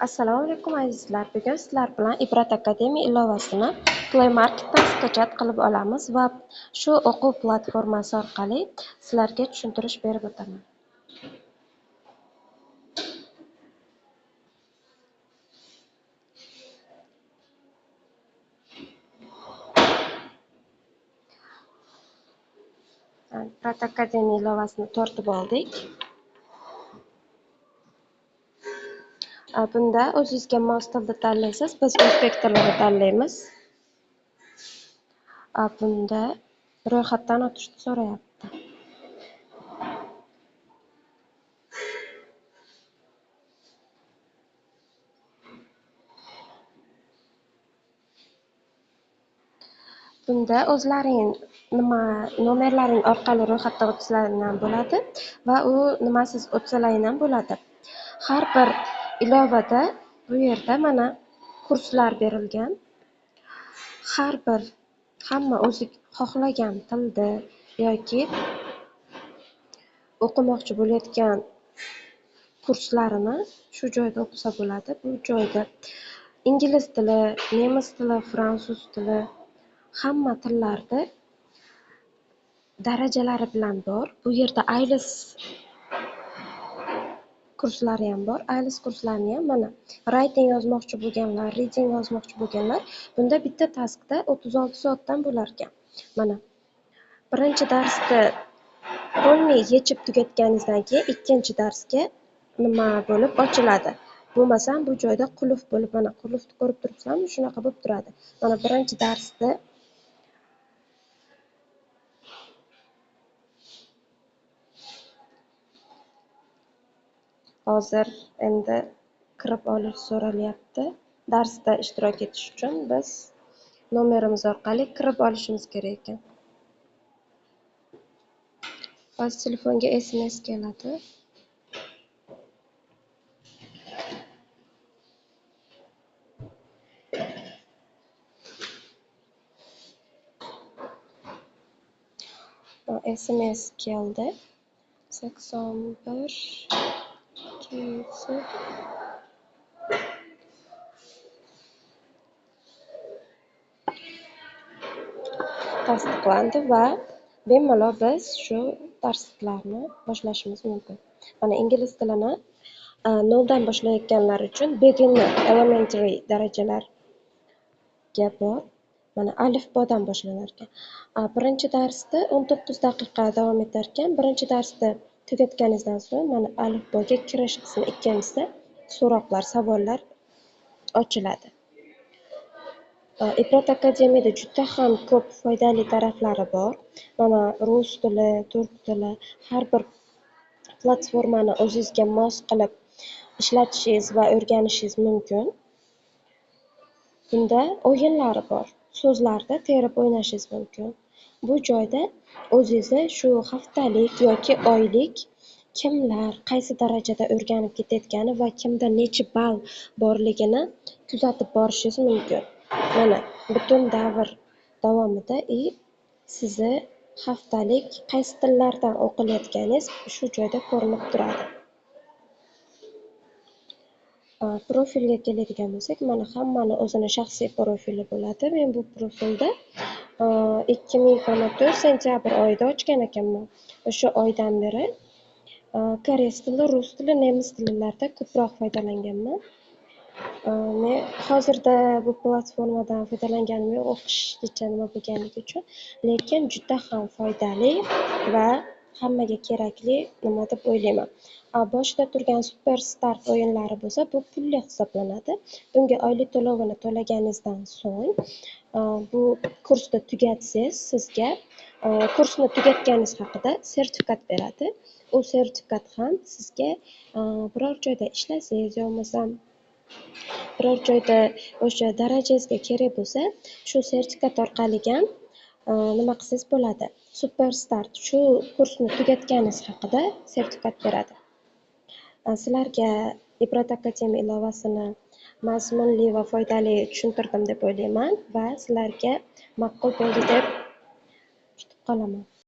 Assalomu alaykum azizlar. Bugun sizlar bilan Ibrat Akademiya ilovasini Play Marketdan skачать qilib olamiz va shu o'quv platformasi orqali sizlarga tushuntirish berib o'taman. Ibrat Akademiya ilovasini tortib oldik. Bunda o'zingizga mos tilni tanlaysiz. Biz o'zbek tilini tanlaymiz. Bunda ro'yxatdan o'tishni so'rayapti. Bunda o'zlaring nomerlaring orqali ro'yxatdan o'tishinglar ham bo'ladi va u nimasiz o'tsalaring ham bo'ladi. Har bir ilovada bu yerda mana kurslar berilgan. Hamma o'zi xohlagan tilda yoki o'qimoqchi bo'layotgan kurslarini shu joyda o'qisa bo'ladi. Bu joyda ingliz tili, nemis tili, fransuz tili, hamma tillarda darajalari bilan bor. Bu yerda IELTS kurslari ham bor. IELTS kurslarini ham mana writing yozmoqchi bo'lganlar, reading yozmoqchi bo'lganlar bunda bitta taskda 36 soatdan bo'lar ekan. Mana birinchi darsda polniy yechib tugatganingizdan keyin ikkinchi darsga nima bo'lib ochiladi. Bo'lmasam bu joyda qulf bo'lib, mana qulfni ko'rib turibsizlarmi? Shunaqa bo'lib turadi. Mana birinchi darsda hozir endi kirib olish so'ralyapti. Darsda ishtirok etish uchun biz nomerimiz orqali kirib olishimiz kerak ekan. Hozir telefonga SMS keladi. SMS keldi. 81 tasdiqlandi va bemalol biz shu darsliklarni boshlashimiz mumkin. Mana ingliz tilini noldan boshlayotganlar uchun beginner, elementary darajalarga bor. Mana alifbodan boshlanar ekan. Birinchi darsda 19 daqiqa davom etar ekan. Birinchi darsda tugatganingizdan so'ng mana alifboga kirish qismi, ikkinchisida so'roqlar, savollar ochiladi. Ibrat Akademiyada juda ham ko'p foydali taraflari bor. Mana rus tili, turk tili, har bir platformani o'zingizga mos qilib ishlatishingiz va o'rganishingiz mumkin. Bunda o'yinlari bor. So'zlarda terib o'ynashingiz mumkin. Bu joyda o'zingizni shu haftalik yoki oylik kimlar qaysi darajada o'rganib ketayotgani va kimda necha ball borligini kuzatib borishingiz mumkin. Mana butun davr davomida sizni haftalik qaysi tillardan o'qilayotganingiz shu joyda ko'rinib turadi. Profilga keladigan bo'lsak, mana hammani o'zini shaxsiy profili bo'ladi. Men bu profilda 2024 sentyabr oyida ochgan ekanman. O'sha oydan beri koreys tili, rus tili, nemis tillarida ko'proq foydalanganman. Men hozirda bu platformadan foydalanganim yo'q, o'qishgacha nima bo'lganligi uchun, lekin juda ham foydali va hammaga kerakli nima deb o'ylayman. Boshida turgan Super Start o'yinlari bo'lsa, bu pulli hisoblanadi. Bunga oylik to'lovini to'laganingizdan so'ng, bu kursni tugatsangiz, sizga kursni tugatganingiz haqida sertifikat beradi. U sertifikat ham sizga biror joyda ishlasangiz, yo'lmasam biror joyda o'sha darajangizga kerak bo'lsa, shu sertifikat orqali ham nima qilsangiz bo'ladi. Super Start shu kursni tugatganingiz haqida sertifikat beradi. Sizlarga Ibrat Akademiya ilovasini mazmunli va foydali tushuntirdim deb o'ylayman va sizlarga ma'qul bo'ldi deb kutib qolaman.